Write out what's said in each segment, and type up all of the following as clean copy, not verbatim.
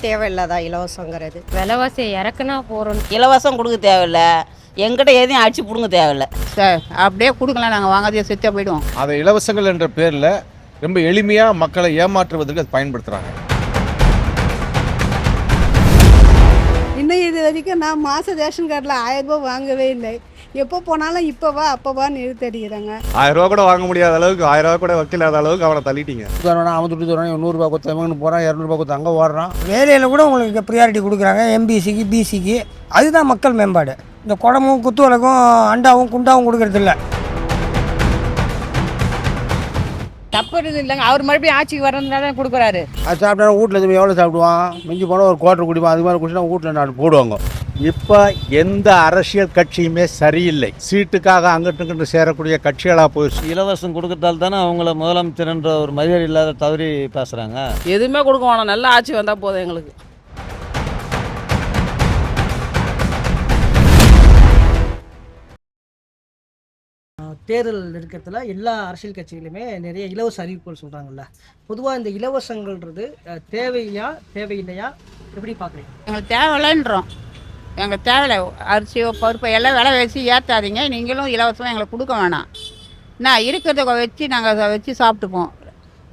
தேவையில்லாதா இலவசங்கிறது? விலைவாசி இறக்குனா போகிறோம். இலவசம் கொடுக்க தேவையில்ல, எங்கிட்ட எதையும் அடிச்சு பிடுங்க தேவையில்ல சார். அப்படியே கொடுக்கலாம், நாங்கள் வாங்காதே செத்தே போயிடுவோம். அதை இலவசங்கள் என்ற பேரில் ரொம்ப எளிமையாக மக்களை ஏமாற்றுவதற்கு அது பயன்படுத்துகிறாங்க. இன்னும் இது வரைக்கும் நான் மாத ரேஷன் கார்டில் 1000 ரூபா வாங்கவே இல்லை. எப்போ போனாலும் இப்போ வா அப்போ வா நிறுத்தடிக்கிறாங்க. 1000 ரூபா கூட வாங்க முடியாத அளவுக்கு, 1000 ரூபா கூட வைக்கலாத அளவுக்கு அவனை தள்ளிட்டீங்க. அவன் துட்டு தரான், 100 ரூபா கொடுத்து அவங்கன்னு போகிறான், 200 ரூபா கொடுத்து அங்கே ஓடுறான். வேலையில் கூட உங்களுக்கு ப்ரியாரிட்டி கொடுக்குறாங்க, எம்பிசிக்கு பிசிக்கு. அதுதான் மக்கள் மேம்பாடு. இந்த குடமும் குத்து விளக்கும் அண்டாவும் குண்டாவும் கொடுக்கறதில்ல. தப்பு இல்லைங்க, அவர் மறுபடியும் ஆட்சிக்கு வரதுனால தான் கொடுக்குறாரு. அது சாப்பிட்டா வீட்டில் எதுவும் எவ்வளோ சாப்பிடுவான், மிஞ்சி போனால் ஒரு குவார்டர் குடிப்பான். அது மாதிரி குடிச்சுனா வீட்டில் நாலு போடுவாங்க. இப்போ எந்த அரசியல் கட்சியுமே சரியில்லை. சீட்டுக்காக அங்கிட்டு சேரக்கூடிய கட்சிகளாக போயிடுச்சு. இலவசம் கொடுக்கறதால தானே அவங்கள முதலமைச்சர்ன்ற ஒரு மரியாதை இல்லாத தவறி பேசுகிறாங்க. எதுவுமே கொடுக்க வேணாம், நல்ல ஆட்சி வந்தால் போதும் எங்களுக்கு. தேர்தல் இருக்கிறதுல எல்லா அரசியல் கட்சிகளுமே நிறைய இலவச அறிவிப்புகள் சொல்கிறாங்கல்ல. பொதுவாக இந்த இலவசங்கள்ன்றது தேவையா தேவையில்லையா எப்படி பார்க்குறீங்க? எங்களுக்கு தேவையில்லைன்றோம். எங்களுக்கு தேவையில்லை. அரிசி பருப்பு எல்லாம் விலை வச்சு ஏற்றாதீங்க. நீங்களும் இலவசமாக எங்களுக்கு கொடுக்க வேணாம். நான் இருக்கிறத வச்சு நாங்கள் வச்சு சாப்பிட்டுப்போம்.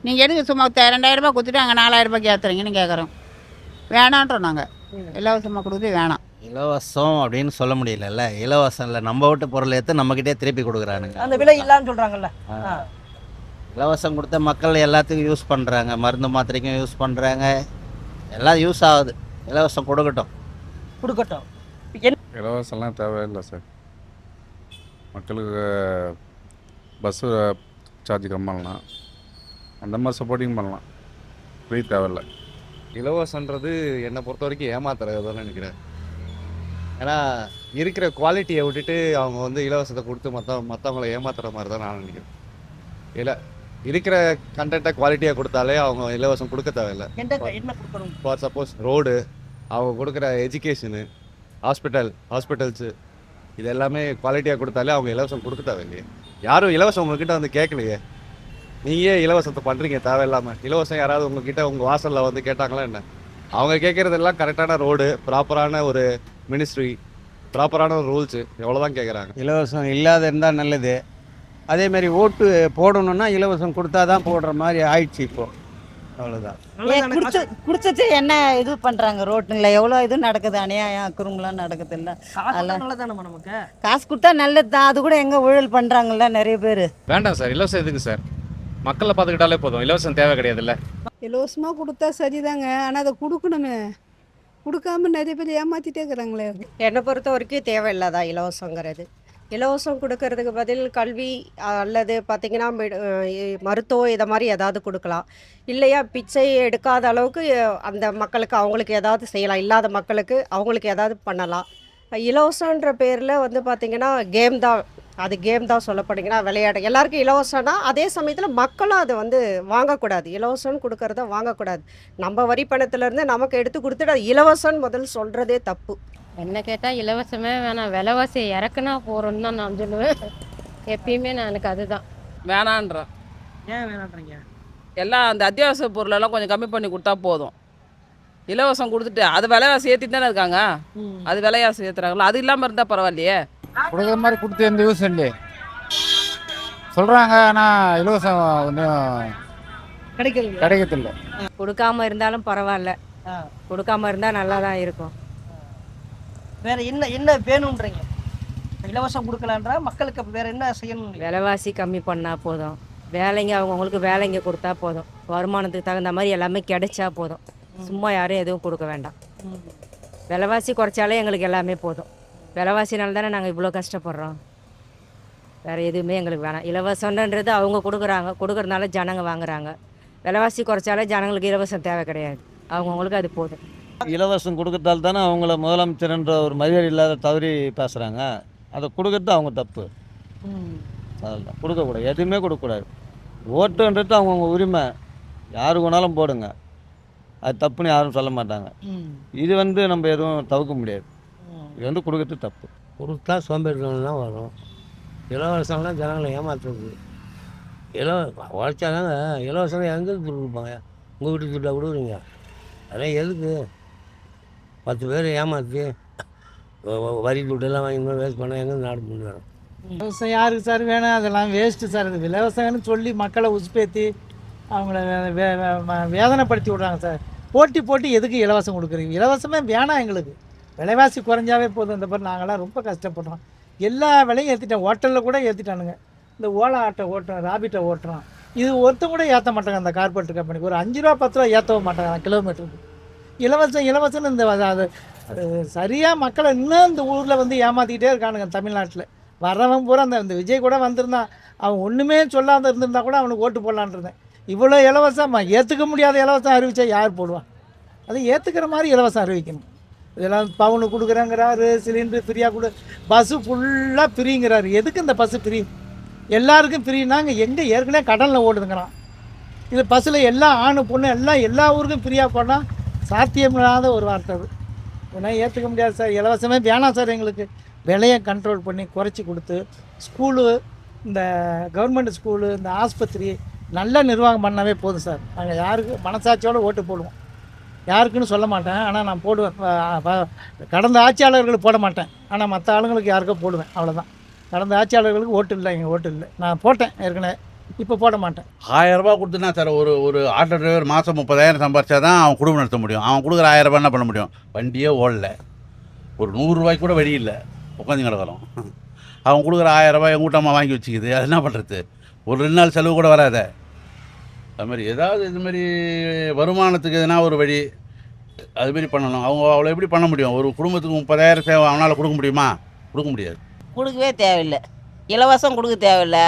நீங்கள் எதுக்கு சும்மா 2000 ரூபா கொடுத்துட்டு அங்கே 4000 ரூபாய்க்கு ஏற்றுறீங்கன்னு கேட்குறோம். வேணான்றோம். நாங்கள் இலவசமாக கொடுத்து வேணாம். இலவசம் அப்படின்னு சொல்ல முடியலல்ல. இலவசம் இல்லை, நம்ம வீட்டு பொருளை எடுத்து நம்மக்கிட்டே திருப்பி கொடுக்குறானுங்க. அந்த விலை இல்லான்னு சொல்கிறாங்கல்ல. இலவசம் கொடுத்த மக்கள் எல்லாத்துக்கும் யூஸ் பண்ணுறாங்க, மருந்து மாத்திரைக்கும் யூஸ் பண்ணுறாங்க, எல்லாம் யூஸ் ஆகுது. இலவசம் கொடுக்கட்டும். இலவசம்லாம் தேவையில்லை சார். மக்களுக்கு பஸ்ஸு சார்ஜ் கம்மி பண்ணலாம், அந்த மாதிரி சப்போர்ட்டிங் பண்ணலாம். ஃப்ரீ தேவையில்லை. இலவசன்றது என்னை பொறுத்த வரைக்கும் ஏமாத்துறது தான் நினைக்கிறேன். ஏன்னா இருக்கிற குவாலிட்டியை விட்டுட்டு அவங்க வந்து இலவசத்தை கொடுத்து மற்றவங்களை ஏமாத்துற மாதிரி தான் நான் நினைக்கிறேன். இல்லை, இருக்கிற கண்டென்ட்டை குவாலிட்டியாக கொடுத்தாலே அவங்க இலவசம் கொடுக்க தேவையில்லை. என்ன கொடுக்கணும்? ஃபார் சப்போஸ் ரோடு, அவங்க கொடுக்குற எஜுகேஷனு, ஹாஸ்பிட்டல்ஸு, இது எல்லாமே குவாலிட்டியாக கொடுத்தாலே அவங்க இலவசம் கொடுக்க தேவையில்லையே. யாரும் இலவசம் உங்ககிட்ட வந்து கேட்கலையே. நீங்கள் இலவசத்தை பண்ணுறீங்க தேவையில்லாமல். இலவசம் யாராவது உங்ககிட்ட உங்கள் வாசலில் வந்து கேட்டாங்களா என்ன? அவங்க கேட்குறதெல்லாம் கரெக்டான ரோடு, ப்ராப்பரான ஒரு மினிஸ்ட்ரி, ப்ராப்பரான ஒரு ரூல்ஸு, எவ்வளோதான் கேட்குறாங்க. இலவசம் இல்லாத இருந்தால் நல்லது. அதேமாதிரி ஓட்டு போடணுன்னா இலவசம் கொடுத்தா தான் போடுற மாதிரி ஆயிடுச்சு இப்போது. அவ்வளோதான். குடிச்சிட்டு என்ன இது பண்ணுறாங்க ரோட்டுங்களா? எவ்வளோ இது நடக்குது, அநியாயம் குறும்பலாம் நடக்குது. இல்லை நமக்கு காசு கொடுத்தா நல்லது தான். அது கூட எங்கே ஊழல் பண்ணுறாங்கல்ல நிறைய பேர். வேண்டாம் சார், இலவசம் எதுக்கு சார்? மக்களை பார்த்துக்கிட்டாலே போதும், இலவசம் தேவை கிடையாதுல்ல. இலவசமாக கொடுத்தா சரிதாங்க, ஆனால் அதை கொடுக்கணுமே. கொடுக்காம நிறைய பேர் ஏமாற்றிட்டே இருக்கிறாங்களே. என்னை பொறுத்த வரைக்கும் தேவையில்லாதா இலவசங்கிறது? இலவசம் கொடுக்கறதுக்கு பதில் கல்வி அல்லது பார்த்திங்கன்னா மருத்துவம் இதை மாதிரி ஏதாவது கொடுக்கலாம். இல்லையா பிச்சை எடுக்காத அளவுக்கு அந்த மக்களுக்கு அவங்களுக்கு ஏதாவது செய்யலாம். இல்லாத மக்களுக்கு அவங்களுக்கு ஏதாவது பண்ணலாம். இலவசன்ற பேரில் வந்து பார்த்திங்கன்னா கேம் தான் சொல்லப்படுங்கன்னா விளையாட்டு. எல்லாருக்கும் இலவசம்னா அதே சமயத்தில் மக்களும் அதை வந்து வாங்கக்கூடாது. இலவசம்னு கொடுக்கறத வாங்கக்கூடாது. நம்ம வரி பணத்துலேருந்து நமக்கு எடுத்து கொடுத்துட்டு அது இலவசம்னு முதல் சொல்கிறதே தப்பு. என்ன கேட்டால் இலவசமே வேணாம், விலைவாசி இறக்குனா போகிறோன்னு தான் நான் சொல்லுவேன். எப்பயுமே நான் எனக்கு அதுதான் வேணான்றேன். ஏன் வேணான்றீங்க? எல்லாம் அந்த அத்தியாவசிய பொருளெல்லாம் கொஞ்சம் கம்மி பண்ணி கொடுத்தா போதும். இலவசம் கொடுத்துட்டு அது விலைவாசி ஏற்றிட்டு தானே இருக்காங்க. அது விலைவாசி ஏற்றுறாங்களா? அது இல்லாமல் இருந்தால் பரவாயில்லையே. கொடுக்குற மாதிரி கொடுத்து எந்த யூஸ் இல்லையே சொல்கிறாங்க. ஆனால் இலவசம் ஒன்றும் கிடைக்கிறதில்லை. கொடுக்காம இருந்தாலும் பரவாயில்ல, கொடுக்காம இருந்தால் நல்லா தான் இருக்கும். வேற என்ன வேணுன்றீங்க? இலவசம் கொடுக்கலான்றா மக்களுக்கு வேற என்ன செய்யணும்? விலைவாசி கம்மி பண்ணால் போதும். வேலைங்க அவங்கவுங்களுக்கு வேலைங்க கொடுத்தா போதும். வருமானத்துக்கு தகுந்த மாதிரி எல்லாமே கிடைச்சா போதும். சும்மா யாரும் எதுவும் கொடுக்க வேண்டாம். விலைவாசி குறைச்சாலே எங்களுக்கு எல்லாமே போதும். விலைவாசினால தானே நாங்கள் இவ்வளோ கஷ்டப்படுறோம். வேறு எதுவுமே எங்களுக்கு வேணாம். இலவசன்றது அவங்க கொடுக்குறதுனால ஜனங்க வாங்குறாங்க. விலைவாசி குறைச்சாலே ஜனங்களுக்கு இலவசம் தேவை கிடையாது. அவங்கவுங்களுக்கு அது போதும். இலவசம் கொடுக்கறதால தானே அவங்கள முதலமைச்சர்ன்ற ஒரு மரியாதை இல்லாத தவறி பேசுகிறாங்க. அதை கொடுக்கறது அவங்க தப்பு. அதெல்லாம் கொடுக்கக்கூடாது, எதுவுமே கொடுக்கக்கூடாது. ஓட்டுன்றது அவங்கவுங்க உரிமை, யாரு வேணாலும் போடுங்க. அது தப்புன்னு யாரும் சொல்ல மாட்டாங்க. இது வந்து நம்ம எதுவும் தவிர்க்க முடியாது. இது வந்து கொடுக்கறது தப்பு. கொடுத்தா சோம்பேறித்தனம் தான் வரும். இலவசம்னா ஜனங்களை ஏமாற்றுறது. உழைச்சாதாங்க இலவசம் எங்கே கொடுப்பாங்க? உங்கள் வீட்டு துட்டா கொடுக்குறீங்க. அதெல்லாம் எதுக்கு? 10 பேர் ஏமாற்றி வரி துட்டெல்லாம் வாங்கி வேஸ்ட் பண்ணால் எங்கே நாடு முன்னேறும்? விவசாயம் யாருக்கு சார் வேணும்? அதெல்லாம் வேஸ்ட்டு சார். இது விவசாயம்னு சொல்லி மக்களை உசுப்பேற்றி அவங்கள வேதனைப்படுத்தி விட்றாங்க சார். போட்டி எதுக்கு இலவசம் கொடுக்குறீங்க? இலவசமே வேணாம் எங்களுக்கு. விலைவாசி குறைஞ்சாவே போதும். இந்த மாதிரி நாங்களாம் ரொம்ப கஷ்டப்படுறோம். எல்லா விலையும் ஏற்றிட்டோம். ஹோட்டலில் கூட ஏற்றிட்டானுங்க. இந்த ஓலா ஆட்டோ ஓட்டுறோம், ராபிட்டை ஓட்டுறோம். இது ஒருத்தம் கூட ஏற்ற மாட்டாங்க அந்த கார்பரேட் கம்பெனிக்கு. ஒரு 5 ரூபா 10 ரூபா ஏற்றவும் மாட்டாங்க கிலோமீட்டருக்கு. இலவசம்னு இந்த அது சரியாக மக்களை இன்னும் இந்த ஊரில் வந்து ஏமாற்றிக்கிட்டே இருக்கானுங்க தமிழ்நாட்டில். வரவன் பூரா இந்த விஜய் கூட வந்திருந்தான். அவன் ஒன்றுமே சொல்லாத இருந்திருந்தா கூட அவனுக்கு ஓட்டு போடலான் இருந்தேன். இவ்வளோ இலவசமாக ஏற்றுக்க முடியாத இலவசம் அறிவித்தா யார் போடுவான்? அது ஏற்றுக்கிற மாதிரி இலவசம் அறிவிக்கணும். இதெல்லாம் பவுனு கொடுக்குறேங்கிறாரு, சிலிண்டர் ஃப்ரீயாக பஸ்ஸு ஃபுல்லாக ஃப்ரீங்கிறாரு. எதுக்கு இந்த பஸ்ஸு ஃப்ரீ? எல்லாருக்கும் ஃப்ரீனாங்க. எங்கே ஏற்கனவே கடலில் ஓடுதுங்கிறான். இது பஸ்ஸில் எல்லா ஆணு பொண்ணு எல்லாம் எல்லா ஊருக்கும் ஃப்ரீயாக போனால் சாத்தியமில்லாத ஒரு வார்த்தை அது. ஏன்னா ஏற்றுக்க முடியாது சார். இலவசமே வேணாம் சார். எங்களுக்கு விலையை கண்ட்ரோல் பண்ணி குறைச்சி கொடுத்து ஸ்கூலு, இந்த கவர்மெண்ட் ஸ்கூலு, இந்த ஆஸ்பத்திரி நல்ல நிர்வாகம் பண்ணாவே போதும் சார். நாங்கள் யாருக்கு மனசாட்சியோடு ஓட்டு போடுவோம். யாருக்குன்னு சொல்ல மாட்டேன், ஆனால் நான் போடுவேன். கடந்த ஆட்சியாளர்களுக்கு போட மாட்டேன், ஆனால் மற்ற ஆளுங்களுக்கு யாருக்கோ போடுவேன். அவ்வளோதான். கடந்த ஆட்சியாளர்களுக்கு ஓட்டு இல்லை, எங்கள் ஓட்டு இல்லை. நான் போட்டேன் ஏற்கனவே, இப்போ போட மாட்டேன். 1000 ரூபா கொடுத்துனா சார் ஒரு ஆட்டோ டிரைவர் மாதம் 30,000 சம்பாரிச்சா தான் அவன் குடும்பம் நடத்த முடியும். அவன் கொடுக்குற 1000 ரூபா என்ன பண்ண முடியும்? வண்டியே ஓடல, ஒரு 100 ரூபாய்க்கு கூட வழி இல்லை, உட்காந்து கிடக்கிறோம். அவன் கொடுக்குற 1000 ரூபாய் எங்கள் கூட்டமாக வாங்கி வச்சுக்குது. அது என்ன பண்ணுறது? ஒரு 2 நாள் செலவு கூட வராத. அதுமாதிரி ஏதாவது இதுமாரி வருமானத்துக்கு எதுனா ஒரு வழி அதுமாரி பண்ணணும். அவங்க அவ்வளோ எப்படி பண்ண முடியும்? ஒரு குடும்பத்துக்கு 30,000 சேவை அவனால் கொடுக்க முடியுமா? கொடுக்க முடியாது. கொடுக்கவே தேவையில்லை. இலவசம் கொடுக்க தேவையில்லை.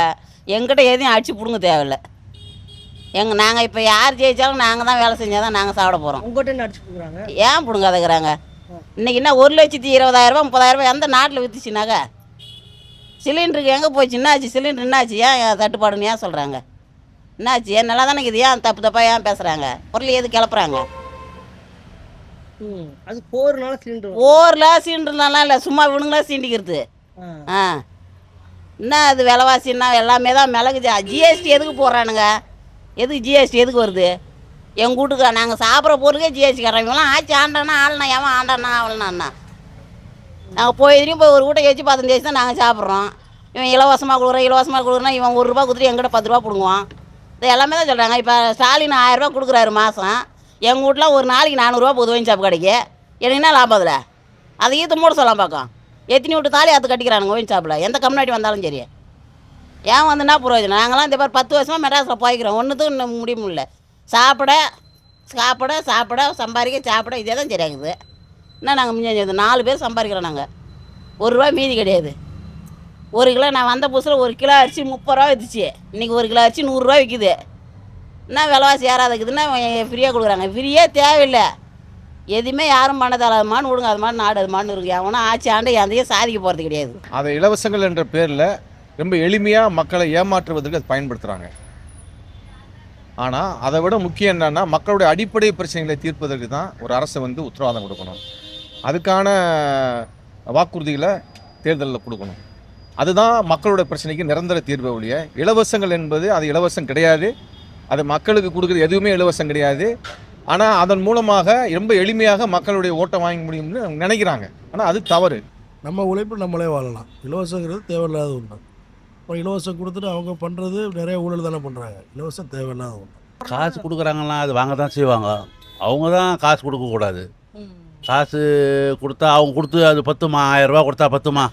எங்கிட்ட எதையும் அடிச்சு பிடுங்க தேவையில்லை. நாங்கள் இப்போ யார் ஜெயித்தாலும் நாங்கள் தான் வேலை செஞ்சால் தான் நாங்கள் சாப்பிட போகிறோம். உங்கள்கிட்ட அடிச்சு கொடுக்குறாங்க. ஏன் பிடுங்காதக்கிறாங்க? இன்றைக்கி என்ன 1,20,000 30,000 எந்த நாட்டில் விற்றுச்சுனாக்க சிலிண்டருக்கு எங்கே போச்சு? என்னாச்சு சிலிண்டர்? என்னாச்சு? ஏன் தட்டுப்பாடுன்னு ஏன் சொல்கிறாங்க? என்னாச்சு? ஏன் நல்லா தானே இது? ஏன் தப்பாக ஏன் பேசுகிறாங்க? பொருள் எது கிளப்புறாங்க? அது போர்னால சிலிண்டர் சிலிண்டர்னாலாம் இல்லை, சும்மா இவனுங்களா சீண்டிக்கிறது. என்ன அது விலைவாசின்னா எல்லாமே தான் மிளகு. ஜிஎஸ்டி எதுக்கு போடுறானுங்க? எதுக்கு ஜிஎஸ்டி எதுக்கு வருது? எங்கள் வீட்டுக்கு நாங்கள் சாப்பிட்ற பொருளுக்கே ஜிஎஸ்டி கட்டுறாங்கலாம். ஆச்சு ஆண்டானா ஆள்னா ஏன் ஆண்டானா அவள்னா நாங்கள் போய் ஒரு வீட்டை வச்சு 15 வச்சு தான் நாங்கள் சாப்பிட்றோம். இவன் இலவசமாக கொடுக்குறோன்னா இவன் 1 ரூபா கொடுத்துட்டு எங்கிட்ட 10 ரூபா பிடுங்குவான். இது எல்லாமே தான் சொல்கிறாங்க. இப்போ ஸ்டாலின் 1000 ரூபா கொடுக்குறாரு மாதம். எங்கள் வீட்டில் ஒரு நாளைக்கு 400 ரூபா போகுது ஒயின் ஷாப் கடைக்கு. எனக்கு என்ன லாபம் அதில்? அதை ஈத்து மூட சொல்லலாம் பார்க்கும். எத்தனை விட்டு தாலி அது கட்டிக்கிறானுங்க ஒயின் ஷாப்பில். எந்த கம்யூனிட்டி வந்தாலும் சரி. ஏன் வந்துன்னா பிரயோஜனம்? நாங்களாம் இந்த மாதிரி 10 வருஷமாக மெட்ராஸில் போய்க்கிறோம். ஒன்றுத்துக்கும் இன்னும் முடியல. சாப்பிட சம்பாதிக்க சாப்பிட இதே தான் சரியாகுது. என்ன நாங்கள் மிஞ்சி 4 பேர் சம்பாதிக்கிறோம். நாங்கள் 1 ரூபா மீதி கிடையாது. 1 கிலோ நான் வந்த புதுசில் 1 கிலோ அரிசி 30 ரூபா விற்றுச்சு. இன்றைக்கி 1 கிலோ அரிசி 100 ரூபா விற்கிது. என்ன விலைவாசி ஏறாதுக்குதுன்னா ஃப்ரீயாக கொடுக்குறாங்க. ஃப்ரீயே தேவையில்லை. எதுவுமே யாரும் பண்ண தேவைமான்னு விடுங்க. அது மாதிரி நாடு அது மாதிரி இருக்குது. அவனா ஆட்சி ஆண்டு எதையும் சாதிக்க போகிறது கிடையாது. அதை இலவசங்கள் என்ற பேரில் ரொம்ப எளிமையாக மக்களை ஏமாற்றுவதற்கு அது பயன்படுத்துகிறாங்க. ஆனால் அதை விட முக்கியம் என்னன்னா, மக்களுடைய அடிப்படை பிரச்சனைகளை தீர்ப்பதற்கு தான் ஒரு அரசு வந்து உத்தரவாதம் கொடுக்கணும். அதுக்கான வாக்குறுதிகளை தேர்தலில் கொடுக்கணும். அதுதான் மக்களுடைய பிரச்சனைக்கு நிரந்தர தீர்வு ஒழிய இலவசங்கள் என்பது அது இலவசம் கிடையாது. அது மக்களுக்கு கொடுக்குறது எதுவுமே இலவசம் கிடையாது. ஆனால் அதன் மூலமாக ரொம்ப எளிமையாக மக்களுடைய ஓட்டை வாங்க முடியும்னு நினைக்கிறாங்க. ஆனால் அது தவறு. நம்ம உழைப்பு நம்மளே வாழலாம். இலவசங்கிறது தேவையில்லாத ஒன்று. இப்போ இலவசம் கொடுத்துட்டு அவங்க பண்ணுறது நிறைய ஊழல் தானே பண்ணுறாங்க. இலவசம் தேவையில்லாத ஒன்று. காசு கொடுக்குறாங்கலாம், அது வாங்க தான் செய்வாங்க. அவங்க தான் காசு கொடுக்கக்கூடாது. காசு கொடுத்தா அவங்க கொடுத்து அது 10மா? 1000 ரூபா கொடுத்தா 10மா?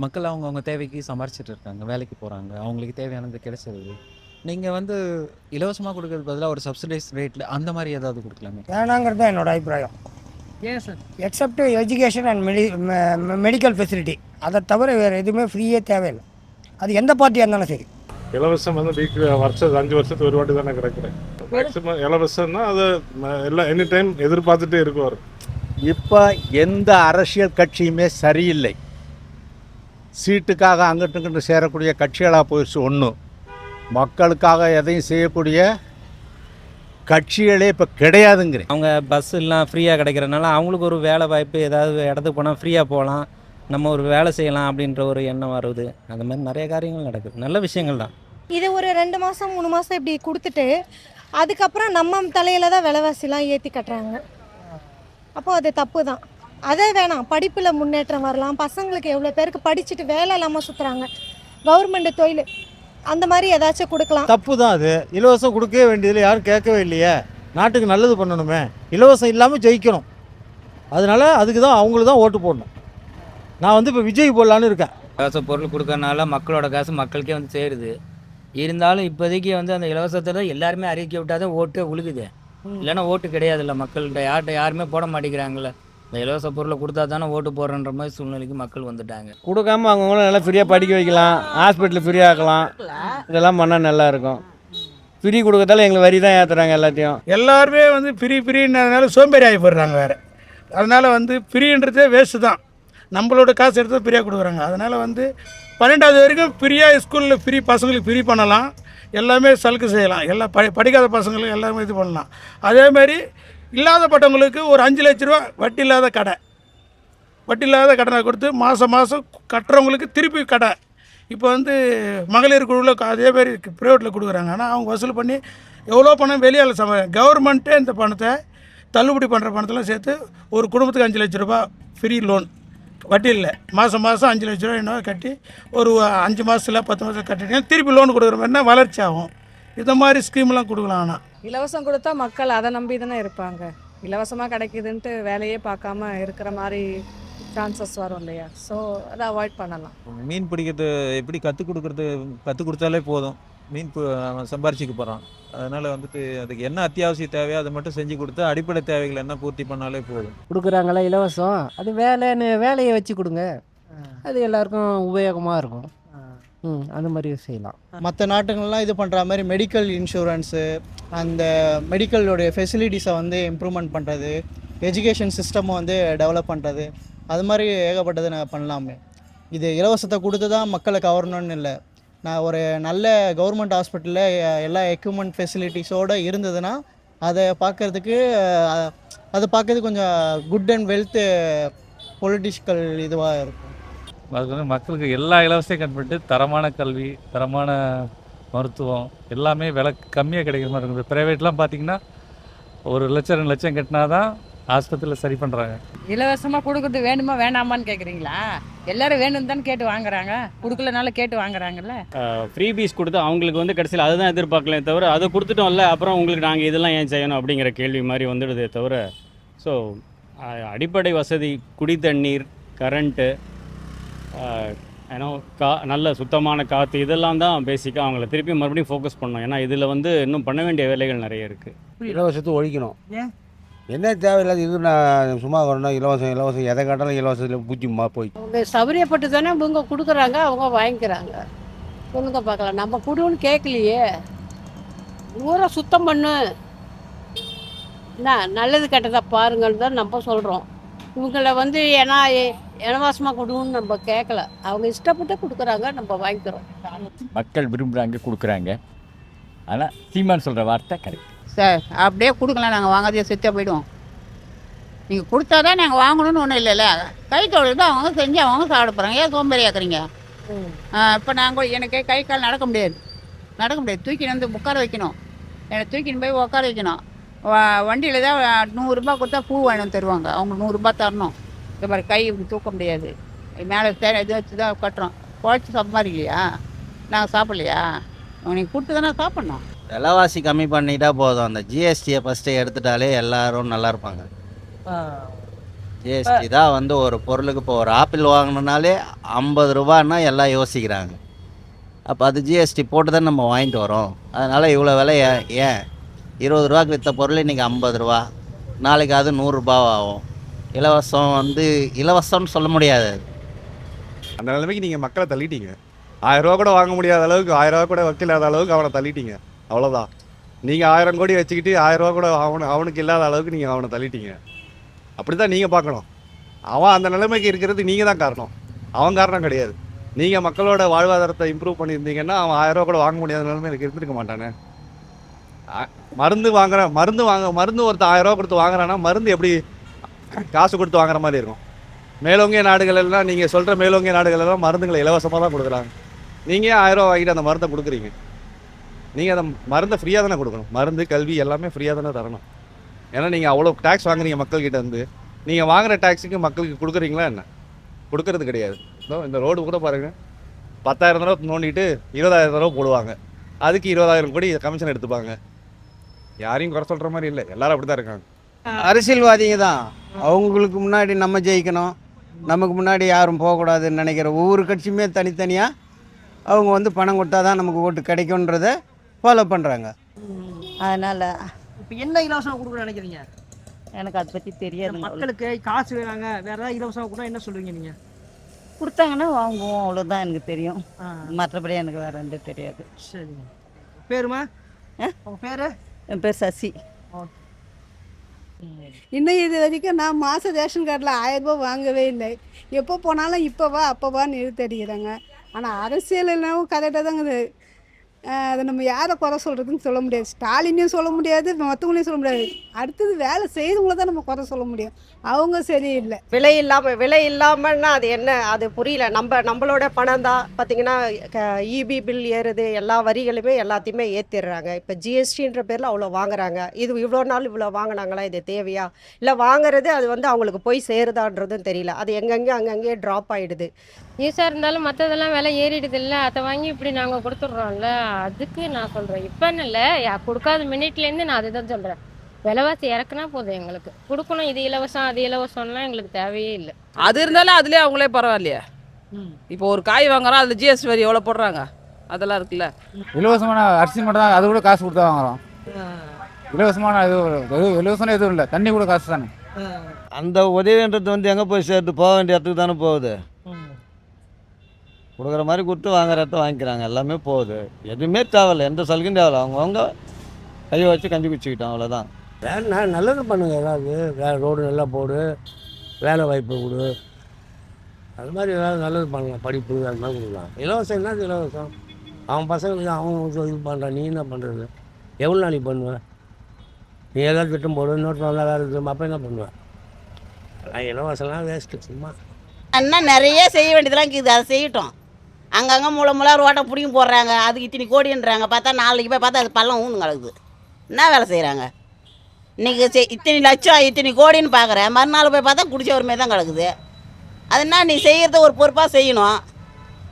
மக்கள் அவங்கவுங்க தேவைக்கு சம்பாரிச்சிட்டு இருக்காங்க, வேலைக்கு போகிறாங்க, அவங்களுக்கு தேவையானது கிடைச்சிருது. நீங்கள் வந்து இலவசமாக கொடுக்கறது பதிலாக ஒரு சப்சிடைஸ் ரேட்டில் அந்த மாதிரி ஏதாவது கொடுக்கலாமே? வேணாங்கிறது தான் என்னோட அபிப்பிராயம். ஏன் sir? Accept education and medical facility, அதை தவிர வேறு எதுவுமே ஃப்ரீயே தேவையில்லை. அது எந்த பார்ட்டியாக இருந்தாலும் சரி. இலவசம் வந்து வருஷம் 5 வருஷத்துக்கு ஒரு வாட்டி தானே கிடைக்கிறேன். மேக்ஸிமம் இலவசம்னா அதை எல்லாம் எனி டைம் எதிர்பார்த்துட்டே இருக்குவார். இப்போ எந்த அரசியல் கட்சியுமே சரியில்லை. சீட்டுக்காக அங்கிட்டு சேரக்கூடிய கட்சிகளாக போயிடுச்சு. ஒன்று, மக்களுக்காக எதையும் செய்யக்கூடிய கட்சிகளே இப்போ கிடையாதுங்கிறேன். அவங்க பஸ் எல்லாம் ஃப்ரீயாக கிடைக்கிறனால அவங்களுக்கு ஒரு வேலை வாய்ப்பு, ஏதாவது இடத்துக்கு போனால் ஃப்ரீயாக போகலாம், நம்ம ஒரு வேலை செய்யலாம் அப்படின்ற ஒரு எண்ணம் வருது. அந்த மாதிரி நிறைய காரியங்கள் நடக்குது, நல்ல விஷயங்கள் தான். இது ஒரு 2 மாதம் 3 மாதம் இப்படி கொடுத்துட்டு அதுக்கப்புறம் நம்ம தலையில் தான் விலைவாசிலாம் ஏற்றி கட்டுறாங்க. அப்போது அது தப்பு தான். அதே வேணாம், படிப்பில் முன்னேற்றம் வரலாம். பசங்களுக்கு எவ்வளோ பேருக்கு படிச்சுட்டு வேலை இல்லாமல் சுற்றுறாங்க. கவர்மெண்ட் தொழில் அந்த மாதிரி ஏதாச்சும் கொடுக்கலாம். தப்பு தான் அது. இலவசம் கொடுக்கவே வேண்டியதில்லை, யாரும் கேட்கவே இல்லையே. நாட்டுக்கு நல்லது பண்ணணுமே, இலவசம் இல்லாமல் ஜெயிக்கணும். அதனால அதுக்கு தான் அவங்களுக்கு தான் ஓட்டு போடணும். நான் வந்து இப்போ விஜய் போடலான்னு இருக்கேன். இலவச பொருள் கொடுக்கறனால மக்களோட காசு மக்களுக்கே வந்து சேருது. இருந்தாலும் இப்போதைக்கு வந்து அந்த இலவசத்தில் எல்லாருமே அறிவிக்க விட்டால் தான் ஓட்டே உழுகுது. இல்லைன்னா ஓட்டு கிடையாதுல்ல மக்கள்கிட்ட. யாருமே போட மாட்டேங்கிறாங்களே. இந்த இலவச பொருளை கொடுத்தா தானே ஓட்டு போடுறன்ற மாதிரி சூழ்நிலைக்கு மக்கள் வந்துட்டாங்க. கொடுக்காம அவங்கவுங்கள நல்லா ஃப்ரீயாக படிக்க வைக்கலாம், ஹாஸ்பிட்டல் ஃப்ரீயாக ஆக்கலாம், இதெல்லாம் பண்ணால் நல்லா இருக்கும். ஃப்ரீ கொடுக்கறதால எங்களுக்கு வரி தான் ஏற்றுறாங்க எல்லாத்தையும். எல்லாருமே வந்து ஃப்ரீன்றதுனால சோம்பேறி ஆகி போடுறாங்க வேறு. அதனால் வந்து ஃப்ரீன்றதே வேஸ்ட்டு தான். நம்மளோட காசு எடுத்து ஃப்ரீயாக கொடுக்குறாங்க. அதனால் வந்து 12வது வரைக்கும் ஃப்ரீயாக ஸ்கூலில் ஃப்ரீ பசங்களுக்கு ஃப்ரீ பண்ணலாம், எல்லாமே சலுகை செய்யலாம். எல்லாம் படிக்காத பசங்களுக்கு எல்லாமே இது பண்ணலாம். அதேமாதிரி இல்லாதப்பட்டவங்களுக்கு ஒரு 5 லட்ச ரூபா வட்டி இல்லாத கடனை கொடுத்து மாதம் கட்டுறவங்களுக்கு திருப்பி கடை. இப்போ வந்து மகளிர் குழுவில் அதேமாரி ப்ரைவேட்டில் கொடுக்குறாங்க. ஆனால் அவங்க வசூல் பண்ணி எவ்வளோ பணம் வெளியால் கவர்மெண்ட்டே இந்த பணத்தை தள்ளுபடி பண்ணுற பணத்தெல்லாம் சேர்த்து ஒரு குடும்பத்துக்கு 5 லட்ச ரூபா ஃப்ரீ லோன், வட்டி இல்லை, மாதம் 5 லட்ச ரூபா என்ன கட்டி ஒரு 5 மாதத்தில் 10 மாதம் கட்டிட்டீங்கன்னா திருப்பி லோன் கொடுக்குற மாதிரினா வளர்ச்சி ஆகும். இந்த மாதிரி ஸ்கீம்லாம் கொடுக்கலாம். ஆனால் இலவசம் கொடுத்தா மக்கள் அதை நம்பி தானே இருப்பாங்க. இலவசமாக கிடைக்குதுன்ட்டு வேலையே பார்க்காம இருக்கிற மாதிரி சான்சஸ் வரும் இல்லையா? ஸோ அதை அவாய்ட் பண்ணலாம். மீன் பிடிக்கிறது எப்படி கற்றுக் கொடுத்தாலே போதும். அவன் சம்பாரிச்சிக்க போகிறான். அதனால் வந்துட்டு அதுக்கு என்ன அத்தியாவசிய தேவையோ அதை மட்டும் செஞ்சு கொடுத்து அடிப்படை தேவைகளை என்ன பூர்த்தி பண்ணாலே போதும். கொடுக்குறாங்களா இலவசம், அது வேலையை வச்சு கொடுங்க, அது எல்லாருக்கும் உபயோகமாக இருக்கும். அந்த மாதிரி செய்யலாம். மற்ற நாட்டுங்கள்லாம் இது பண்ணுற மாதிரி மெடிக்கல் இன்சூரன்ஸு, அந்த மெடிக்கலோடைய ஃபெசிலிட்டிஸை வந்து இம்ப்ரூவ்மெண்ட் பண்ணுறது, எஜுகேஷன் சிஸ்டமை வந்து டெவலப் பண்ணுறது, அது மாதிரி ஏகப்பட்டது நான் பண்ணலாமே. இது இலவசத்தை கொடுத்து தான் மக்களை கவரணும்னு இல்லை. நான் ஒரு நல்ல கவர்மெண்ட் ஹாஸ்பிட்டலில் எல்லா எக்யூப்மெண்ட் ஃபெசிலிட்டிஸோடு இருந்ததுன்னா அதை பார்க்கறதுக்கு கொஞ்சம் குட் அண்ட் வெல்த்து பொலிட்டிக்கல் இதுவாக இருக்கும். அதுக்கு வந்து மக்களுக்கு எல்லா இலவசத்தையும் கட்டுப்பட்டு தரமான கல்வி, தரமான மருத்துவம் எல்லாமே விலை கம்மியாக கிடைக்கிற மாதிரி இருக்குது. ப்ரைவேட்லாம் பார்த்தீங்கன்னா 1 லட்சம் 2 லட்சம் கட்டினா தான் ஆஸ்பத்திரியில் சரி பண்ணுறாங்க. இலவசமாக கொடுக்குறது வேணுமா வேணாமான்னு கேட்குறீங்களா? எல்லாரும் வேணும்னு தானே கேட்டு வாங்குறாங்க, கொடுக்கலனால கேட்டு வாங்குறாங்கல்ல. ஃப்ரீ பீஸ் கொடுத்து அவங்களுக்கு வந்து கடைசியில் அதுதான் எதிர்பார்க்கலே தவிர அதை கொடுத்துட்டோம்ல அப்புறம் உங்களுக்கு நாங்கள் இதெல்லாம் ஏன் செய்யணும் அப்படிங்கிற கேள்வி மாதிரி வந்துடுதே தவிர. ஸோ அடிப்படை வசதி, குடி தண்ணீர், கரண்ட்டு, ஏன்னா நல்ல சுத்தமான காற்று, இதெல்லாம் தான் பேசிக்காக அவங்கள திருப்பி மறுபடியும் ஃபோக்கஸ் பண்ணணும். ஏன்னா இதில் வந்து இன்னும் பண்ண வேண்டிய வேலைகள் நிறைய இருக்குது. இலவசத்தை ஒழிக்கணும். என்ன தேவையில்லாத இது நான் சும்மா வரணும். இலவசம் எதை காட்டாலும் இலவசத்தில் பூச்சி போய் அவங்க சௌகரியப்பட்டு தானே இவங்க கொடுக்குறாங்க, அவங்க வாங்கிக்கிறாங்க. சொல்லுங்க பார்க்கலாம், நம்ம கொடுன்னு கேட்கலையே. ஊரை சுத்தம் பண்ணு, என்ன நல்லது கெட்டதா பாருங்கன்னு தான் நம்ம சொல்கிறோம். இவங்கள வந்து இலவசமாக கொடுன்னு நம்ம கேட்கல, அவங்க இஷ்டப்பட்டு கொடுக்குறாங்க, நம்ம வாங்கிக்கிறோம். மக்கள் விரும்புகிறாங்க, கொடுக்குறாங்க. ஆனால் சீமான் சொல்கிற வார்த்தை கரெக்ட் சார். அப்படியே கொடுக்கலாம், நாங்கள் வாங்காதே செத்தே போயிடுவோம். நீங்கள் கொடுத்தா தான் நாங்கள் வாங்கணும்னு ஒன்றும் இல்லைல்ல. கைத்தொழில் தான் அவங்க செஞ்சு அவங்க சாப்பிட போகிறாங்க. ஏன் சோம்பேறி ஆக்குறீங்க? இப்போ நாங்கள் எனக்கு கை கால் நடக்க முடியாது, தூக்கின்னு வந்து உட்கார வைக்கணும், என்னை தூக்கின்னு போய் உட்கார வைக்கணும். வண்டியில் தான் 100 ரூபா கொடுத்தா பூ வாங்கி வந்து தருவாங்க, அவங்க 100 ரூபா தரணும். இந்த மாதிரி கை இப்படி தூக்க முடியாது, மேலே இது வச்சு தான் கட்டுறோம். குழச்சி சம்பாதிக்கலையா? நாங்கள் சாப்பிட்லையா? நீங்கள் கொடுத்து தானே சாப்பிட்ணும். விலைவாசி கம்மி பண்ணிட்டா போதும். அந்த ஜிஎஸ்டியை ஃபஸ்ட்டு எடுத்துட்டாலே எல்லாரும் நல்லா இருப்பாங்க. ஜிஎஸ்டி தான் வந்து ஒரு பொருளுக்கு இப்போ ஒரு ஆப்பிள் வாங்கணுன்னாலே 50 ரூபான்னா எல்லாம் யோசிக்கிறாங்க. அப்போ அது ஜிஎஸ்டி போட்டு தான் நம்ம வாங்கிட்டு வரோம். அதனால் இவ்வளோ விலை ஏன் 20 ரூபாய்க்கு விற்ற பொருள் இன்றைக்கி 50 ரூபா, நாளைக்கு அது 100 ரூபா ஆகும். இலவசம் வந்து இலவசம்னு சொல்ல முடியாது. அந்த நிலைமைக்கு நீங்கள் மக்களை தள்ளிட்டீங்க. 1000 ரூபா கூட வாங்க முடியாத அளவுக்கு, 1000 ரூபா கூட வைக்கலாத அளவுக்கு அவனை தள்ளிட்டீங்க. அவ்வளோதான். நீங்கள் 1000 கோடி வச்சுக்கிட்டு 1000 ரூபா கூட அவனுக்கு இல்லாத அளவுக்கு நீங்கள் அவனை தள்ளிட்டீங்க. அப்படி தான் நீங்கள் பார்க்கணும். அவன் அந்த நிலைமைக்கு இருக்கிறது நீங்கள் தான் காரணம், அவன் காரணம் கிடையாது. நீங்கள் மக்களோட வாழ்வாதாரத்தை இம்ப்ரூவ் பண்ணியிருந்தீங்கன்னா அவன் 1000 ரூபா கூட வாங்க முடியாத நிலைமைக்கு இருந்திருக்க மாட்டானே. மருந்து ஒருத்தர் 1000 ரூபா கொடுத்து வாங்குறான்னா மருந்து எப்படி காசு கொடுத்து வாங்குற மாதிரி இருக்கும். மேலோங்கிய நாடுகள் எல்லாம், நீங்கள் சொல்கிற மேலோங்கிய நாடுகள் எல்லாம் மருந்துகளை இலவசமாக தான் கொடுக்குறாங்க. நீங்கள் 1000 ரூபா வாங்கிட்டு அந்த மருந்தை கொடுக்குறீங்க. நீங்கள் அந்த மருந்தை ஃப்ரீயாக தானே கொடுக்கணும். மருந்து, கல்வி எல்லாமே ஃப்ரீயாக தானே தரணும். ஏன்னா நீங்கள் அவ்வளோ டேக்ஸ் வாங்குறீங்க மக்கள்கிட்ட இருந்து. நீங்கள் வாங்குற டாக்ஸிக்கு மக்களுக்கு கொடுக்குறீங்களா என்ன? கொடுக்கறது கிடையாது. இந்த ரோடு கூட பாருங்கள், 10,000 தடவை நோண்டிட்டு 20,000 தடவை போடுவாங்க. அதுக்கு 20,000 கோடி கமிஷன் எடுத்துப்பாங்க. யாரையும் குறை சொல்கிற மாதிரி இல்லை, எல்லாரும் அப்படி தான் இருக்காங்க. அரசியல்வாதிங்க தான். அவங்களுக்கு முன்னாடி நம்ம ஜெயிக்கணும், நமக்கு முன்னாடி யாரும் போகக்கூடாதுன்னு நினைக்கிற ஒவ்வொரு கட்சியுமே தனித்தனியாக அவங்க வந்து பணம் கொடுத்தா தான் நமக்கு ஓட்டு கிடைக்குன்றதை ஃபாலோ பண்ணுறாங்க. அதனால் இப்போ என்ன இலவசம் கொடுக்குற நினைக்கிறீங்க? எனக்கு அதை பற்றி தெரியாது. மக்களுக்கு காசு வேணாங்க, வேற ஏதாவது இலவசம் கூட என்ன சொல்லுவீங்க நீங்கள்? கொடுத்தாங்கன்னா வாங்குவோம், அவ்வளோதான் எனக்கு தெரியும். மற்றபடி எனக்கு வேற எந்த தெரியாது. சரிங்க. பேருமா? உங்கள் பேர்? என் பேர் சசி. இன்னும் இது வரைக்கும் நான் மாத ரேஷன் கார்டில் 1000 ரூபாய் வாங்கவே இல்லை. எப்போ போனாலும் இப்போ வா அப்போ வான்னு இழுத்தடிக்கிறாங்க. ஆனால் அரசியல் என்னவோ கரெக்டாக தாங்க. அதை நம்ம யாரை குறை சொல்கிறதுன்னு சொல்ல முடியாது. ஸ்டாலினையும் சொல்ல முடியாது, மற்றவங்களையும் சொல்ல முடியாது. அடுத்தது வேலை செய்கிறவங்கள தான் நம்ம குறை சொல்ல முடியும். அவங்க சரியில்லை. விலை இல்லாமல்னா அது என்ன, அது புரியல. நம்மளோட பணம் தான் பார்த்தீங்கன்னா இபி பில் ஏறுது, எல்லா வரிகளுமே எல்லாத்தையுமே ஏற்றிடுறாங்க. இப்போ ஜிஎஸ்டின்ற பேரில் அவ்வளோ வாங்குறாங்க. இது இவ்வளோ நாள் இவ்வளோ வாங்கினாங்களா, இது தேவையா? இல்லை வாங்குறது அது வந்து அவங்களுக்கு போய் சேருதான்றதும் தெரியல. அது அங்கங்கே ட்ராப் ஆகிடுது. ஈஸியாக இருந்தாலும் மற்றதெல்லாம் விலை ஏறிடுது இல்லை, அதை வாங்கி இப்படி நாங்கள் கொடுத்துட்றோம்ல, அதுக்கு நான் சொல்கிறேன். இப்போன்னு இல்லை, கொடுக்காத மினிட்லேருந்து நான் அதுதான் சொல்கிறேன். விலைவாசி இறக்குனா போதும், எங்களுக்கு கொடுக்கணும். இது இலவசம் அது இலவசம்லாம் எங்களுக்கு தேவையே இல்லை. அது இருந்தாலும் அதுலேயே அவங்களே பரவாயில்லையே. இப்போ ஒரு காய் வாங்குறோம், அதில் ஜிஎஸ்டி வரி எவ்வளோ போடுறாங்க, அதெல்லாம் இருக்குல்ல. இலவசமான அரிசி மட்டும் தான், அது கூட காசு கொடுத்தா வாங்குறோம். இலவசமான இலவசம் எதுவும் இல்லை, தண்ணி கூட காசு தானே. அந்த உதவின்றது வந்து எங்கே போய் சேர்த்து போக வேண்டிய இடத்துக்கு தானே போகுது. கொடுக்குற மாதிரி கொடுத்து வாங்குற இடத்த வாங்கிக்கிறாங்க, எல்லாமே போகுது. எதுவுமே தேவையில்லை, எந்த சலுகையும் தேவையில்லை. அவங்கவுங்க கையை வச்சு கஞ்சி குச்சிக்கிட்டோம், அவ்வளோதான். வேலை நல்லது பண்ணுங்க, ஏதாவது வேலை ரோடு நல்லா போடு, வேலை வாய்ப்பு கொடு, அது மாதிரி ஏதாவது நல்லது பண்ணலாம். படிப்பு அது மாதிரி கொடுக்கலாம். இலவசம் என்ன இலவசம்? அவன் பசங்களுக்கு அவன் இது பண்ணுறான், நீ என்ன பண்ணுறது? எவ்வளோ நாளைக்கு பண்ணுவேன்? நீ ஏதாவது திட்டம் போடு, இன்னொரு நல்லா வேலை இருக்கும், அப்போ என்ன பண்ணுவேன்? அதெல்லாம் இலவசம்லாம் வேஸ்ட்டு, சும்மா. இன்னும் நிறைய செய்ய வேண்டியதெல்லாம் இருக்குது, அதை செய்யட்டும். அங்கங்கே மூளை ரோட்டை பிடிங்கி போடுறாங்க, அதுக்கு இத்தனை கோடின்றாங்க. பார்த்தா நாளைக்கு போய் பார்த்தா அது பள்ளம் ஊன்னு கிடக்குது. என்ன வேலை செய்கிறாங்க? இன்றைக்கி இத்தனை லட்சம் இத்தனை கோடின்னு பார்க்குறேன், மறுநாள் போய் பார்த்தா குடிச்ச ஒரு மாதிரி தான் கிடக்குது. அது என்ன, நீ செய்கிறத ஒரு பொறுப்பாக செய்யணும்.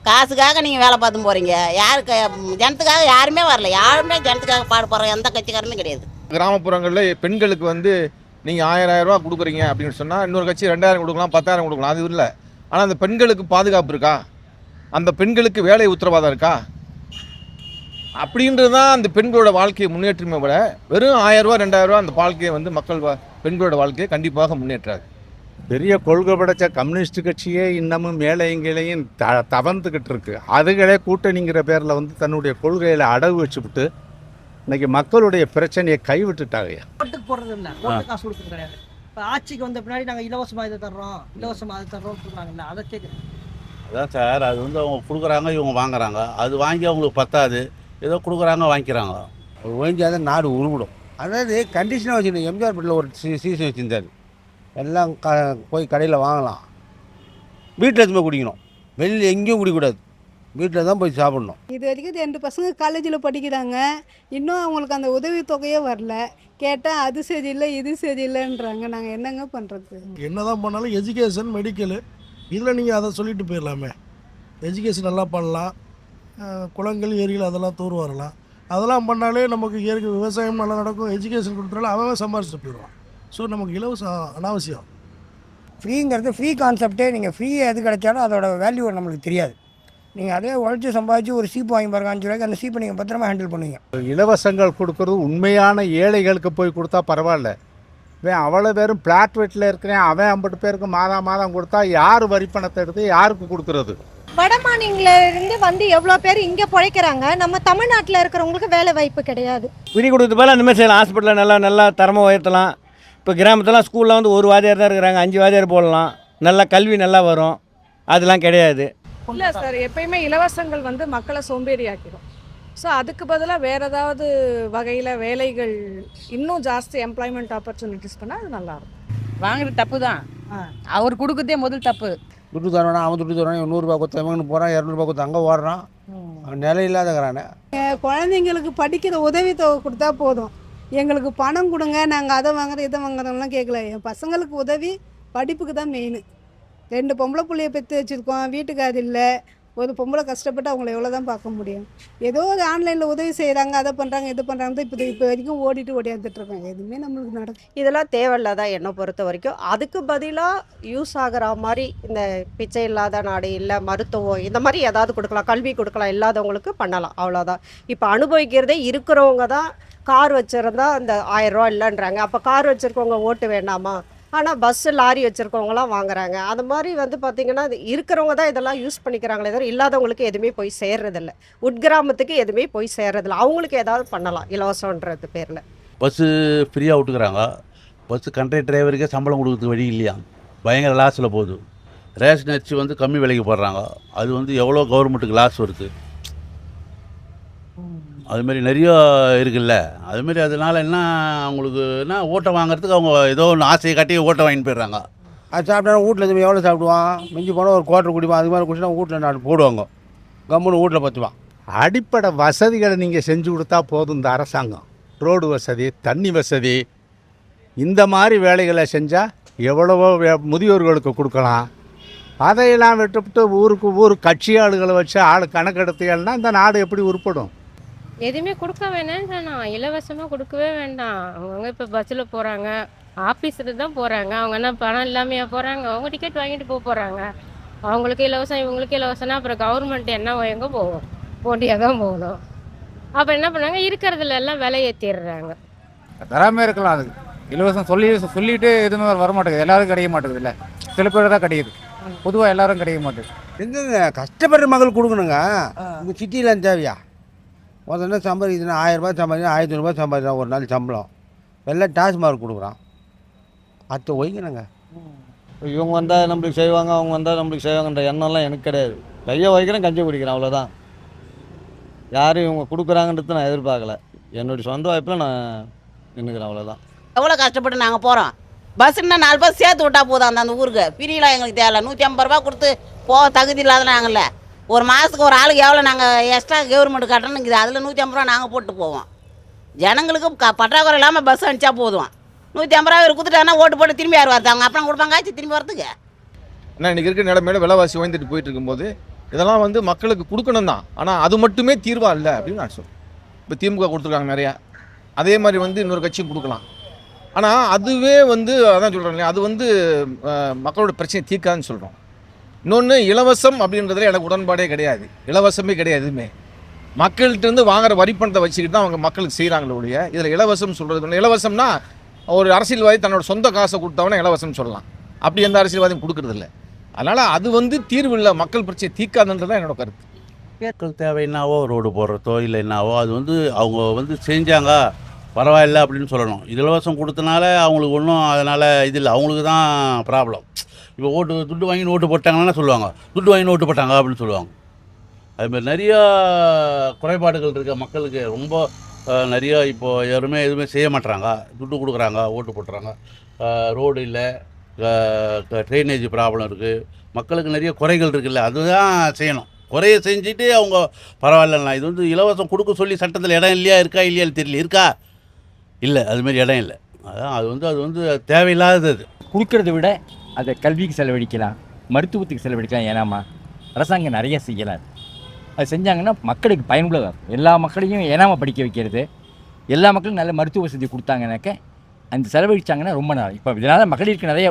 காசுக்காக நீங்கள் வேலை பார்த்து போகிறீங்க. யாருக்கு ஜனத்துக்காக யாருமே வரல, யாருமே ஜனத்துக்காக பாடுபடுறோம், எந்த கட்சிக்காரனும் கிடையாது. கிராமப்புறங்களில் பெண்களுக்கு வந்து நீங்கள் 1000 ரூபா கொடுக்குறீங்க அப்படின்னு சொன்னால் இன்னொரு கட்சி 2000 கொடுக்கலாம், 10,000 கொடுக்கலாம், அது இல்லை. ஆனால் அந்த பெண்களுக்கு பாதுகாப்பு இருக்கா? அந்த பெண்களுக்கு வேலை உத்தரவாதம் இருக்கா? அப்படின்றது தான் அந்த பெண்களோட வாழ்க்கையை முன்னேற்றமே விட வெறும் 1000 ரூபா 2000 ரூபா அந்த வாழ்க்கையை வந்து பெண்களோட வாழ்க்கையை கண்டிப்பாக முன்னேற்றாது. பெரிய கொள்கை படைச்ச கம்யூனிஸ்ட் கட்சியே இன்னமும் மேலைங்களையும் தவந்துக்கிட்டு இருக்கு. அதுகளே கூட்டணிங்கிற பேரில் வந்து தன்னுடைய கொள்கையில் அடகு வச்சுவிட்டு இன்னைக்கு மக்களுடைய பிரச்சனையை கைவிட்டுட்டாங்க. ஓட்டுக்கு போடுறது இல்லை, ஓட்டு காசு கொடுக்குறது கிடையாது. இப்போ ஆட்சிக்கு வந்த பின்னாடி நாங்கள் இலவசமாக இதை தர்றோம், இலவசமாக அதை தர்றோம்னு சொல்கிறாங்கல்ல, அதை கேட்குறேன். அதான் சார், அது வந்து அவங்க கொடுக்குறாங்க, இவங்க வாங்குறாங்க. அது வாங்கி அவங்களுக்கு பத்தாது, ஏதோ கொடுக்குறாங்க வாங்கிக்கிறாங்க. ஒழிஞ்சாதான் நாடு உருவிடும். அதாவது கண்டிஷனாக வச்சுக்கணும். எம்ஜிஆர் வீட்டில் ஒரு சீசன் வச்சுருந்தார். எல்லாம் போய் கடையில் வாங்கலாம், வீட்டில் எதுவுமே குடிக்கணும், வெளியில் எங்கேயும் குடிக்கூடாது, வீட்டில் தான் போய் சாப்பிட்ணும். இது வரைக்கும் 2 பசங்க காலேஜில் படிக்கிறாங்க, இன்னும் அவங்களுக்கு அந்த உதவித்தொகையே வரல. கேட்டால் அது சரியில்லை இது சரியில்லைன்றாங்க. நாங்கள் என்னங்க பண்ணுறது? என்ன தான் பண்ணாலும் எஜுகேஷன் மெடிக்கலு இதில் நீங்கள் அதை சொல்லிட்டு போயிடலாமே. எஜுகேஷன் நல்லா பண்ணலாம், குளங்கள் ஏரிகள் அதெல்லாம் தூர் வரலாம். அதெல்லாம் பண்ணாலே நமக்கு இயற்கை விவசாயம் நல்லா நடக்கும். எஜுகேஷன் கொடுத்தாலும் அவன் சம்பாரிச்சு போயிடுவான். ஸோ நமக்கு இலவசம் அனாவசியம். ஃப்ரீங்கிறது ஃப்ரீ கான்செப்டே. நீங்கள் ஃப்ரீ எது கிடைச்சாலும் அதோட வேல்யூ நம்மளுக்கு தெரியாது. நீங்கள் அதே உழைச்சி சம்பாதிச்சு ஒரு சீப்பு வாங்கி பாருங்க, 5 ரூபாய்க்கு. அந்த சீப்பை நீங்கள் பத்திரமா ஹேண்டில் பண்ணுவீங்க. இலவசங்கள் கொடுக்கறது உண்மையான ஏழைகளுக்கு போய் கொடுத்தா பரவாயில்ல. அவ்வளோ பேரும் பிளாட் வீட்டில் இருக்கிறேன், அவன் 50 பேருக்கு மாதம் கொடுத்தா யார் வரி பணத்தை எடுத்து யாருக்கு கொடுக்குறது? வட மாநில இருந்து வந்து எவ்வளோ பேர் இங்கே பிழைக்கிறாங்க. நம்ம தமிழ்நாட்டில் இருக்கிறவங்களுக்கு வேலை வாய்ப்பு கிடையாது. ஃப்ரீ கொடுத்து போல அந்த மாதிரி செய்யலாம். ஹாஸ்பிட்டலில் நல்லா தரமாக உயர்த்தலாம். இப்போ கிராமத்துலாம் ஸ்கூலில் வந்து ஒரு வாத்தியார் தான் இருக்கிறாங்க, 5 வாத்தியார் போடலாம். நல்லா கல்வி நல்லா வரும். அதெல்லாம் கிடையாது. இல்லை சார், எப்பயுமே இலவசங்கள் வந்து மக்களை சோம்பேறி ஆக்கிடும். ஸோ அதுக்கு பதிலாக வேறு ஏதாவது வகையில் வேலைகள் இன்னும் ஜாஸ்தி எம்ப்ளாய்மெண்ட் ஆப்பர்ச்சுனிட்டிஸ் பண்ணால் அது நல்லாயிருக்கும். வாங்குறது தப்பு தான், அவர் கொடுக்குறதே முதல் தப்பு. துட்டு தரணும், அவன் துட்டு தரணும், 100 ரூபா கொடுத்து இவங்கன்னு போகிறான், 200 ரூபா கொடுத்து அங்கே ஓடுறான், நிலை இல்லாதக்கிறானே. குழந்தைங்களுக்கு படிக்கிற உதவித்தொகை கொடுத்தா போதும். எங்களுக்கு பணம் கொடுங்க, நாங்கள் அதை வாங்குறோம் இதை வாங்குறோம்லாம் கேட்கல. என் பசங்களுக்கு உதவி படிப்புக்கு தான் மெயின். 2 பொம்பளை பிள்ளைய பெற்று வச்சுருக்கோம், வீட்டுக்கு அது இல்லை. ஒரு பொம்பளை கஷ்டப்பட்டு அவங்கள எவ்வளோ தான் பார்க்க முடியும்? ஏதோ ஒரு ஆன்லைனில் உதவி செய்கிறாங்க, அதை பண்ணுறாங்க, இது பண்ணுறாங்க, இப்போ வரைக்கும் ஓடியாந்துட்டுருக்காங்க. எதுவுமே நம்மளுக்கு நடக்கும். இதெல்லாம் தேவையில்லாதான் என்னை பொறுத்த வரைக்கும். அதுக்கு பதிலாக யூஸ் ஆகிற மாதிரி இந்த பிச்சை இல்லாத நாடு இல்லை மருத்துவம் இந்த மாதிரி ஏதாவது கொடுக்கலாம், கல்வி கொடுக்கலாம், இல்லாதவங்களுக்கு பண்ணலாம், அவ்வளோதான். இப்போ அனுபவிக்கிறதே இருக்கிறவங்க தான். கார் வச்சுருந்தா அந்த 1000 ரூபா இல்லைன்றாங்க. அப்போ கார் வச்சுருக்கவங்க ஓட்டு வேண்டாமா? ஆனால் பஸ்ஸு லாரி வச்சுருக்கவங்களாம் வாங்குறாங்க. அது மாதிரி வந்து பார்த்திங்கன்னா இருக்கிறவங்க தான் இதெல்லாம் யூஸ் பண்ணிக்கிறாங்களே தவிர இல்லாதவங்களுக்கு எதுவுமே போய் சேர்றதில்ல. உட்கிராமத்துக்கு எதுவுமே போய் சேர்றதில்ல. அவங்களுக்கு ஏதாவது பண்ணலாம் இலவசன்றது பேரில். பஸ்ஸு ஃப்ரீயாக விட்டுக்கிறாங்க. பஸ்ஸு கண்ட்ராக்டர் டிரைவருக்கே சம்பளம் கொடுக்குறதுக்கு வழி இல்லையா, பயங்கர லாஸில் போகுது. ரேஷன் அரிசி வந்து கம்மி விலைக்கு போடுறாங்க. அது வந்து எவ்வளோ கவர்மெண்ட்டுக்கு லாஸ் வருது. அதுமாரி நிறைய இருக்குல்ல. அதுமாரி அதனால் என்ன அவங்களுக்கு என்ன ஓட்டை வாங்குறதுக்கு அவங்க ஏதோ ஒன்று ஆசையை காட்டி ஓட்டை வாங்கிட்டு போயிடுறாங்க. அது சாப்பிட்டா வீட்டில் திரும்பி எவ்வளோ சாப்பிடுவான்? மிஞ்சி போனால் ஒரு குவார்ட்டர் குடிப்பான். அது மாதிரி குடிச்சுனா வீட்டில் நான் போடுவாங்க, கம்முன்னு வீட்டில் பற்றுவான். அடிப்படை வசதிகளை நீங்கள் செஞ்சு கொடுத்தா போதும். இந்த அரசாங்கம் ரோடு வசதி, தண்ணி வசதி, இந்த மாதிரி வேலைகளை செஞ்சால் எவ்வளவோ முதியோர்களுக்கு கொடுக்கலாம். அதையெல்லாம் விட்டுவிட்டு ஊருக்கு கட்சி ஆளுகளை வச்சு ஆள் கணக்கெடுத்தீங்கன்னா இந்த நாடு எப்படி உருப்படும்? எதுவுமே கொடுக்க வேணாம்னா இலவசமாக கொடுக்கவே வேண்டாம். அவங்கவுங்க இப்போ பஸ்ஸில் போகிறாங்க, ஆஃபீஸில் தான் போகிறாங்க. அவங்க என்ன பணம் இல்லாமையா போகிறாங்க? அவங்க டிக்கெட் வாங்கிட்டு போகிறாங்க. அவங்களுக்கு இலவசம், இவங்களுக்கு இலவசம்னா அப்புறம் கவர்மெண்ட் என்ன எங்கே போகும்? போட்டியாக தான் போகணும். அப்போ என்ன பண்ணாங்க, இருக்கிறதுல எல்லாம் விலை ஏற்றிடுறாங்க. தராமே இருக்கலாம். அது இலவசம் சொல்லிட்டு எதுவுமே வரமாட்டேங்குது. எல்லாரும் கிடைக்க மாட்டேங்குது. இல்லை, சில பேர் தான் கிடைக்குது. பொதுவாக எல்லாரும் கிடைக்க மாட்டேங்குது. எங்கங்க கஷ்டப்படுற மக்கள் கொடுக்கணுங்க. இந்த சிட்டியில் தேவையா? முதல்ல சம்பாதிக்குதுன்னா 1000 ரூபாய் சம்பாதிக்கணும், 1500 ரூபாய் சம்பாதிக்கலாம் ஒரு நாள் சம்பளம். எல்லாம் டாஸ்மார்க் கொடுக்குறான். அத்தை ஒய்க்கணுங்க. இவங்க வந்தால் நம்மளுக்கு செய்வாங்க, அவங்க வந்தால் நம்மளுக்கு செய்வாங்கன்ற எண்ணம்லாம் எனக்கு கிடையாது. கையை வைக்கிறேன், கஞ்சி குடிக்கிறேன், அவ்வளோதான். யாரும் இவங்க கொடுக்குறாங்கன்றது நான் எதிர்பார்க்கல. என்னுடைய சொந்த வாய்ப்பில் நான் நின்றுக்கிறேன், அவ்வளோதான். எவ்வளோ கஷ்டப்பட்டு நாங்கள் போகிறோம். பஸ்ஸுன்னா 4 பஸ் சேர்த்து விட்டா போதும். அந்த ஊருக்கு ஃப்ரீலாம் எங்களுக்கு தேவை. 150 ரூபா கொடுத்து போக தகுதி இல்லாத நாங்கள்ல. ஒரு மாதத்துக்கு ஒரு ஆளுக்கு எவ்வளோ நாங்கள் எக்ஸ்ட்ரா கவர்மெண்ட் கட்டணுங்குது. அதில் 150 ரூபா நாங்கள் போட்டு போவோம். ஜனங்களுக்கு பற்றாக்குறை இல்லாமல் பஸ் அனுப்பிச்சா போதும். 150 ரூபா கொடுத்துட்டாங்கன்னா ஓட்டு போட்டு திரும்பி யார் வருது? அவங்க அப்புறம் கொடுப்பாங்க ஆச்சு திரும்பி வரதுக்கு. ஆனால் இன்றைக்கி இருக்கிற நிலைமையில விலைவாசி உயர்ந்துட்டு போயிட்டு இருக்கும்போது இதெல்லாம் வந்து மக்களுக்கு கொடுக்கணும் தான். ஆனால் அது மட்டுமே தீர்வா இல்லை அப்படின்னு நான் சொல்கிறேன். இப்போ திமுக கொடுத்துருக்காங்க நிறையா, அதே மாதிரி வந்து இன்னொரு கட்சியும் கொடுக்கலாம். ஆனால் அதுவே வந்து அதான் சொல்கிறேன் இல்லையா, அது வந்து மக்களோட பிரச்சனை தீர்க்காதுன்னு சொல்கிறோம். இன்னொன்று இலவசம் அப்படின்றதுல எனக்கு உடன்பாடே கிடையாது. இலவசமே கிடையாது எதுவுமே. மக்கள்கிட்ட வாங்குற வரி பணத்தை வச்சுக்கிட்டு தான் அவங்க மக்களுக்கு செய்கிறாங்களே ஒழிய இதில் இலவசம் சொல்கிறது. இலவசம்னா ஒரு அரசியல்வாதி தன்னோட சொந்த காசை கொடுத்தவனே இலவசம் சொல்லலாம். அப்படி எந்த அரசியல்வாதியும் கொடுக்கறதில்ல. அதனால் அது வந்து தீர்வு இல்லை, மக்கள் பிரச்சனை தீர்க்காதுன்றது தான் என்னோட கருத்து. மக்கள் தேவை என்னவோ ரோடு போடுறதோ இல்லை என்னவோ அது வந்து அவங்க வந்து செஞ்சாங்க பரவாயில்ல அப்படின்னு சொல்லணும். இலவசம் கொடுத்தனால அவங்களுக்கு ஒன்றும் அதனால் இது இல்லை, அவங்களுக்கு தான் ப்ராப்ளம். இப்போ துட்டு வாங்கி ஓட்டு போட்டாங்கன்னா சொல்லுவாங்க, துட்டு வாங்கி ஓட்டு போட்டாங்க அப்படின்னு சொல்லுவாங்க. அதுமாதிரி நிறையா குறைபாடுகள் இருக்க மக்களுக்கு ரொம்ப நிறையா. இப்போது யாருமே எதுவுமே செய்ய மாட்டுறாங்க. துட்டு கொடுக்குறாங்க, ஓட்டு போட்டுறாங்க. ரோடு இல்லை, ட்ரைனேஜ் ப்ராப்ளம் இருக்குது. மக்களுக்கு நிறைய குறைகள் இருக்குல்ல, அதுதான் செய்யணும். குறைய செஞ்சுட்டு அவங்க பரவாயில்லண்ணா இது வந்து இலவசம் கொடுக்க சொல்லி சட்டத்தில் இடம் இல்லையா, இருக்கா இல்லையான்னு தெரியல. இருக்கா இல்லை, அதுமாரி இடம் இல்லை. அதான் அது வந்து தேவையில்லாதது. கொடுக்கறத விட அதை கல்விக்கு செலவழிக்கலாம், மருத்துவத்துக்கு செலவழிக்கலாம். ஏனாமா அரசாங்கம் நிறைய செய்யலாம். அது செஞ்சாங்கன்னா மக்களுக்கு பயனுள்ளதாக இருக்கும். எல்லா மக்களையும் ஏனாமல் படிக்க வைக்கிறது, எல்லா மக்களும் நல்ல மருத்துவ வசதி கொடுத்தாங்கனாக்க அந்த செலவழிச்சாங்கன்னா ரொம்ப நாள். இப்போ இதனால் மகளிருக்கு நிறைய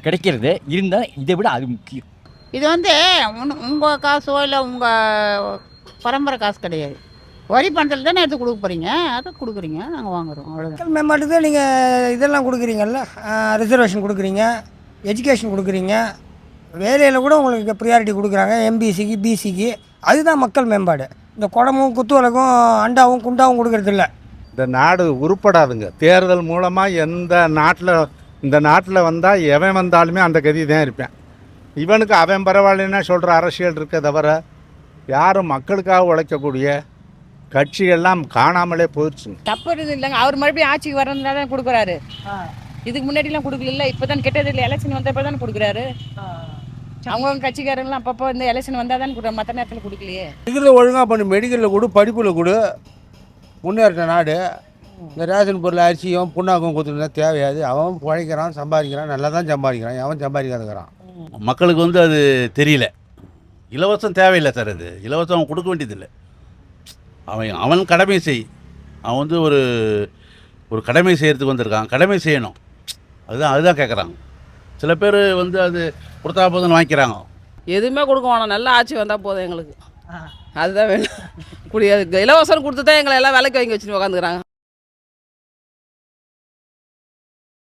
கிடைக்கிறது இருந்தால் இதை விட அது முக்கியம். இது வந்து உங்கள் காசோ இல்லை உங்கள் பரம்பரை காசு கிடையாது. வரி பணத்தில் தானே எடுத்து கொடுக்க போகிறீங்க, அதை கொடுக்குறீங்க, நாங்கள் வாங்குகிறோம், அவ்வளோதான். மக்கள் மேம்பாட்டுக்கு நீங்கள் இதெல்லாம் கொடுக்குறீங்கல்ல, ரிசர்வேஷன் கொடுக்குறீங்க, எஜுகேஷன் கொடுக்குறீங்க, வேலையில் கூட உங்களுக்கு ப்ரியாரிட்டி கொடுக்குறாங்க, எம்பிசிக்கு பிசிக்கு. அதுதான் மக்கள் மேம்பாடு. இந்த குடமும் குத்துவலகும் அண்டாவும் குண்டாவும் கொடுக்கறதில்ல. இந்த நாடு உருப்படாதுங்க. தேர்தல் மூலமாக இந்த நாட்டில் வந்தால் எவன் வந்தாலுமே அந்த கதி தான் இருப்பேன். இவனுக்கு அவன் பரவாயில்லைன்னா சொல்கிற அரசியல் இருக்க தவிர யாரும் மக்களுக்காக உழைக்கக்கூடிய கட்சியெல்லாம் காணாமலே போயிடுச்சுங்க. தப்பு இருக்குது இல்லைங்க. அவர் மறுபடியும் ஆட்சிக்கு வரதுனால தான் கொடுக்குறாரு. இதுக்கு முன்னாடிலாம் கொடுக்கல, இப்போ தான் கெட்டது இல்லை. எலெக்ஷன் வந்தப்போ தானே கொடுக்குறாரு. அவங்கவுங்க கட்சிக்காரங்களாம் அப்பப்போ இந்த எலெக்ஷன் வந்தால் தானே கொடுக்குறாரு, மற்ற நேரத்தில் கொடுக்கலையே. இதில் ஒழுங்காக பண்ணி மெடிக்கலில் கொடு, படிப்பில் கொடு, முன்னேற்ற நாடு. இந்த ரேஷன் பொருள் அரிசியும் புண்ணாக்கும் கொடுத்துருந்தா தேவையாது. அவன் உழைக்கிறான், சம்பாதிக்கிறான், நல்லா தான் சம்பாதிக்கிறான். அவன் சம்பாதிக்காதுக்கிறான். மக்களுக்கு வந்து அது தெரியல. இலவசம் தேவையில்லை சார். அது இலவசம் அவன் கொடுக்க வேண்டியதில்லை. அவன் கடமை செய். அவன் வந்து ஒரு கடமை செய்கிறதுக்கு வந்திருக்கான். கடமை செய்யணும். அதுதான் கேட்குறாங்க. சில பேர் வந்து அது கொடுத்தா போதுன்னு வாங்கிக்கிறாங்க. எதுவுமே கொடுக்க வேணாம், நல்ல ஆட்சி வந்தால் போதும் எங்களுக்கு. அதுதான் வேணும். இலவசம் கொடுத்து தான் எங்களை எல்லாம் விலைக்கு வாங்கி வச்சுட்டு உட்காந்துக்கிறாங்க.